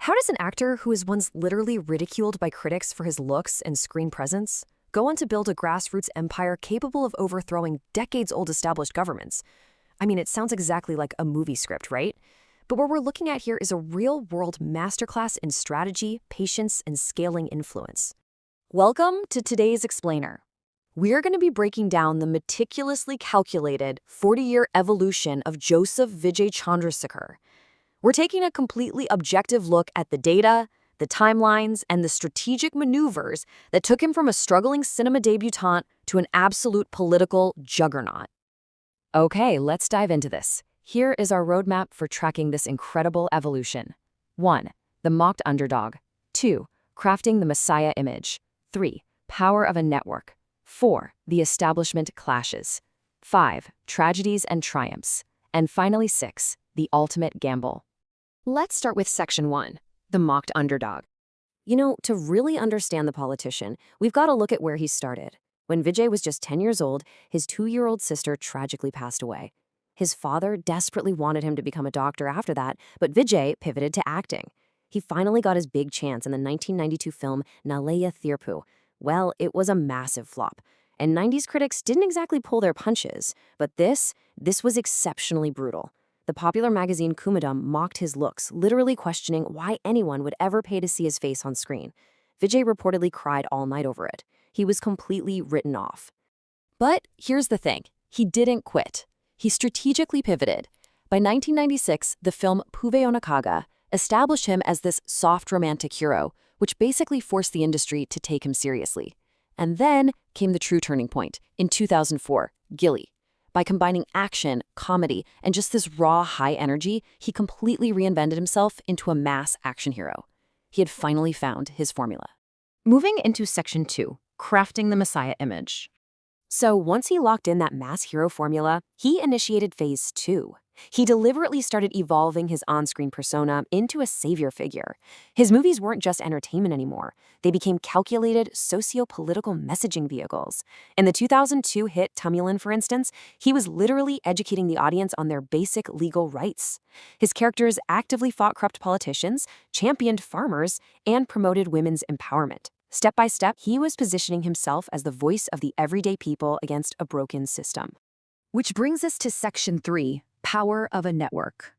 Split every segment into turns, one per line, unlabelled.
How does an actor who was once literally ridiculed by critics for his looks and screen presence go on to build a grassroots empire capable of overthrowing decades-old established governments? I mean, it sounds exactly like a movie script, right? But what we're looking at here is a real-world masterclass in strategy, patience, and scaling influence. Welcome to today's Explainer. We're going to be breaking down the meticulously calculated 40-year evolution of Joseph Vijay Chandrasekhar. We're taking a completely objective look at the data, the timelines, and the strategic maneuvers that took him from a struggling cinema debutante to an absolute political juggernaut. Okay, let's dive into this. Here is our roadmap for tracking this incredible evolution. 1. The mocked underdog. 2. Crafting the Messiah image. 3. Power of a network. 4. The establishment clashes. 5. Tragedies and triumphs. And finally 6. The ultimate gamble. Let's start with Section 1, the mocked underdog. You know, to really understand the politician, we've got to look at where he started. When Vijay was just 10 years old, his 2-year-old sister tragically passed away. His father desperately wanted him to become a doctor after that, but Vijay pivoted to acting. He finally got his big chance in the 1992 film Nalaya Thirpu. Well, it was a massive flop, and 90s critics didn't exactly pull their punches, but this was exceptionally brutal. The popular magazine Kumadam mocked his looks, literally questioning why anyone would ever pay to see his face on screen. Vijay reportedly cried all night over it. He was completely written off. But here's the thing. He didn't quit. He strategically pivoted. By 1996, the film Puve Onakaga established him as this soft romantic hero, which basically forced the industry to take him seriously. And then came the true turning point, in 2004, Gilly. By combining action, comedy, and just this raw high energy, he completely reinvented himself into a mass action hero. He had finally found his formula. Moving into Section 2, crafting the Messiah image. So once he locked in that mass hero formula, he initiated Phase 2. He deliberately started evolving his on-screen persona into a savior figure. His movies weren't just entertainment anymore. They became calculated socio-political messaging vehicles. In the 2002 hit Tamilan, for instance, he was literally educating the audience on their basic legal rights. His characters actively fought corrupt politicians, championed farmers, and promoted women's empowerment. Step by step, he was positioning himself as the voice of the everyday people against a broken system. Which brings us to Section 3, power of a network.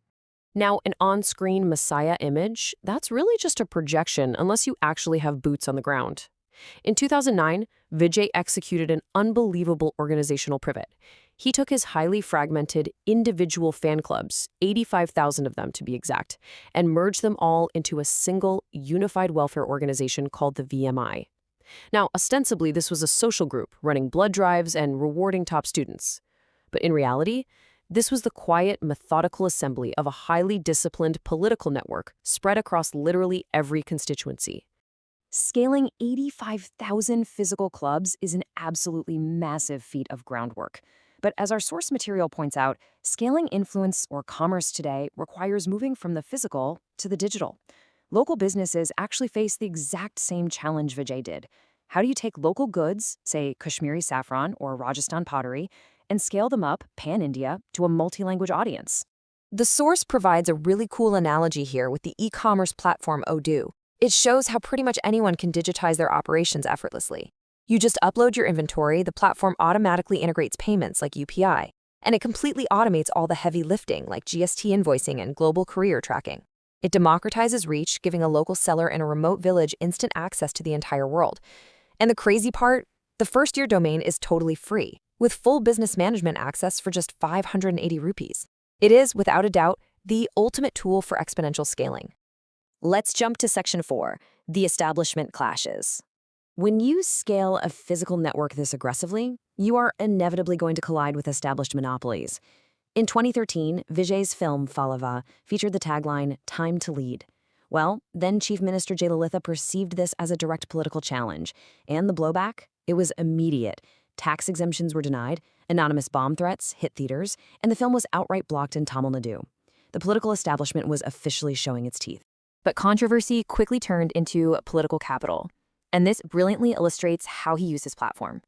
Now, an on-screen Messiah image, that's really just a projection unless you actually have boots on the ground. In 2009, Vijay executed an unbelievable organizational pivot. He took his highly fragmented individual fan clubs, 85,000 of them to be exact, and merged them all into a single unified welfare organization called the VMI. Now, ostensibly, this was a social group running blood drives and rewarding top students. But in reality, this was the quiet, methodical assembly of a highly disciplined political network spread across literally every constituency. Scaling 85,000 physical clubs is an absolutely massive feat of groundwork. But as our source material points out, scaling influence or commerce today requires moving from the physical to the digital. Local businesses actually face the exact same challenge Vijay did. How do you take local goods, say Kashmiri saffron or Rajasthan pottery, and scale them up, pan-India, to a multi-language audience? The source provides a really cool analogy here with the e-commerce platform Odoo. It shows how pretty much anyone can digitize their operations effortlessly. You just upload your inventory, the platform automatically integrates payments like UPI, and it completely automates all the heavy lifting like GST invoicing and global courier tracking. It democratizes reach, giving a local seller in a remote village instant access to the entire world. And the crazy part? The first-year domain is totally free, with full business management access for just 580 rupees. It is, without a doubt, the ultimate tool for exponential scaling. Let's jump to Section 4, the establishment clashes. When you scale a physical network this aggressively, you are inevitably going to collide with established monopolies. In 2013, Vijay's film Thalapathy featured the tagline, "Time to Lead." Well, then Chief Minister Jayalalitha perceived this as a direct political challenge, and the blowback? It was immediate. Tax exemptions were denied, anonymous bomb threats hit theaters, and the film was outright blocked in Tamil Nadu. The political establishment was officially showing its teeth. But controversy quickly turned into political capital, and this brilliantly illustrates how he used his platform.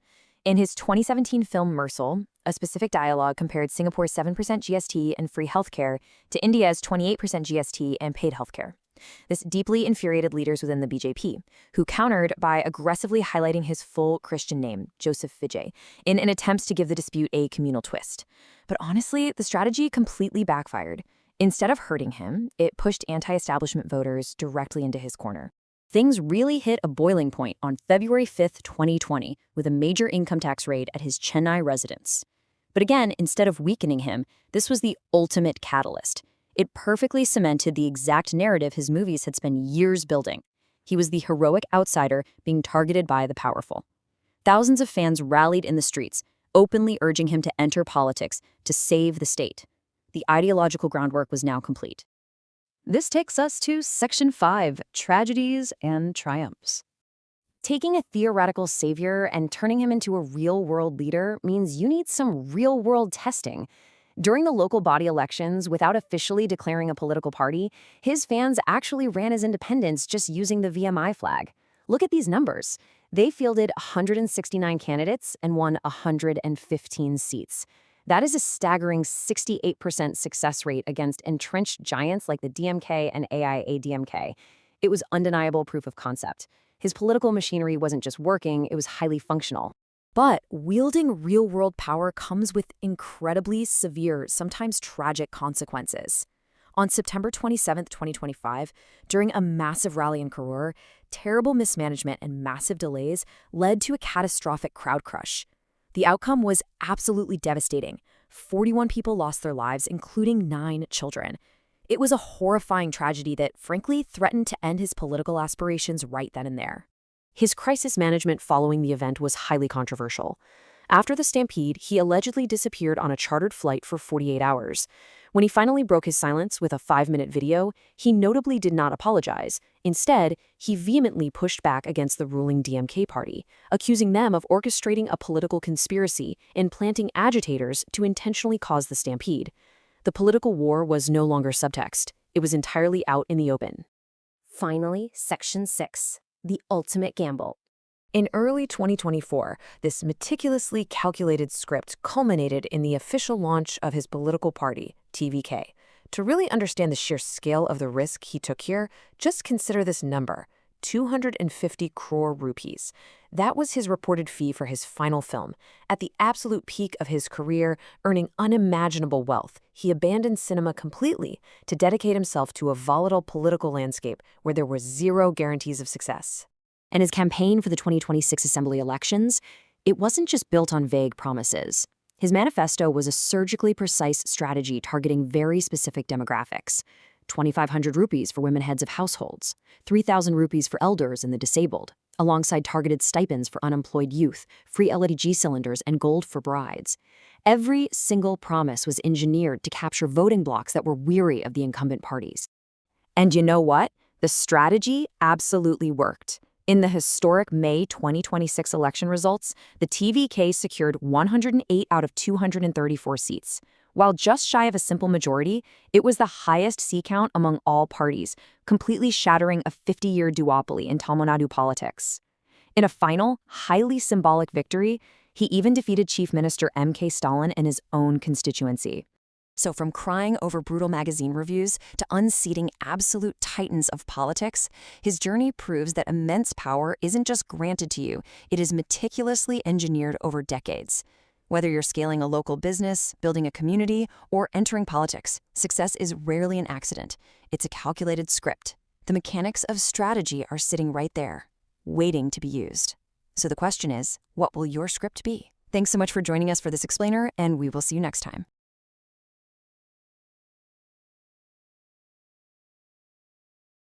In his 2017 film Mersal, a specific dialogue compared Singapore's 7% GST and free healthcare to India's 28% GST and paid healthcare. This deeply infuriated leaders within the BJP, who countered by aggressively highlighting his full Christian name, Joseph Vijay, in an attempt to give the dispute a communal twist. But honestly, the strategy completely backfired. Instead of hurting him, it pushed anti-establishment voters directly into his corner. Things really hit a boiling point on February 5, 2020, with a major income tax raid at his Chennai residence. But again, instead of weakening him, this was the ultimate catalyst. It perfectly cemented the exact narrative his movies had spent years building. He was the heroic outsider being targeted by the powerful. Thousands of fans rallied in the streets, openly urging him to enter politics to save the state. The ideological groundwork was now complete. This takes us to Section 5, Tragedies and Triumphs. Taking a theoretical savior and turning him into a real-world leader means you need some real-world testing. During the local body elections, without officially declaring a political party, his fans actually ran as independents just using the VMI flag. Look at these numbers. They fielded 169 candidates and won 115 seats. That is a staggering 68% success rate against entrenched giants like the DMK and AIADMK. It was undeniable proof of concept. His political machinery wasn't just working, it was highly functional. But wielding real-world power comes with incredibly severe, sometimes tragic consequences. On September 27, 2025, during a massive rally in Karur, terrible mismanagement and massive delays led to a catastrophic crowd crush. The outcome was absolutely devastating. 41 people lost their lives, including 9 children. It was a horrifying tragedy that, frankly, threatened to end his political aspirations right then and there. His crisis management following the event was highly controversial. After the stampede, he allegedly disappeared on a chartered flight for 48 hours. When he finally broke his silence with a 5-minute video, he notably did not apologize. Instead, he vehemently pushed back against the ruling DMK party, accusing them of orchestrating a political conspiracy and planting agitators to intentionally cause the stampede. The political war was no longer subtext. It was entirely out in the open. Finally, Section 6, the ultimate gamble. In early 2024, this meticulously calculated script culminated in the official launch of his political party, TVK. To really understand the sheer scale of the risk he took here, just consider this number, 250 crore rupees. That was his reported fee for his final film. At the absolute peak of his career, earning unimaginable wealth, he abandoned cinema completely to dedicate himself to a volatile political landscape where there were zero guarantees of success. And his campaign for the 2026 Assembly elections, it wasn't just built on vague promises. His manifesto was a surgically precise strategy targeting very specific demographics. 2,500 rupees for women heads of households, 3,000 rupees for elders and the disabled, alongside targeted stipends for unemployed youth, free LPG cylinders, and gold for brides. Every single promise was engineered to capture voting blocs that were weary of the incumbent parties. And you know what? The strategy absolutely worked. In the historic May 2026 election results, the TVK secured 108 out of 234 seats. While just shy of a simple majority, it was the highest seat count among all parties, completely shattering a 50-year duopoly in Tamil Nadu politics. In a final, highly symbolic victory, he even defeated Chief Minister M.K. Stalin in his own constituency. So from crying over brutal magazine reviews to unseating absolute titans of politics, his journey proves that immense power isn't just granted to you, it is meticulously engineered over decades. Whether you're scaling a local business, building a community, or entering politics, success is rarely an accident. It's a calculated script. The mechanics of strategy are sitting right there, waiting to be used. So the question is, what will your script be? Thanks so much for joining us for this explainer, and we will see you next time.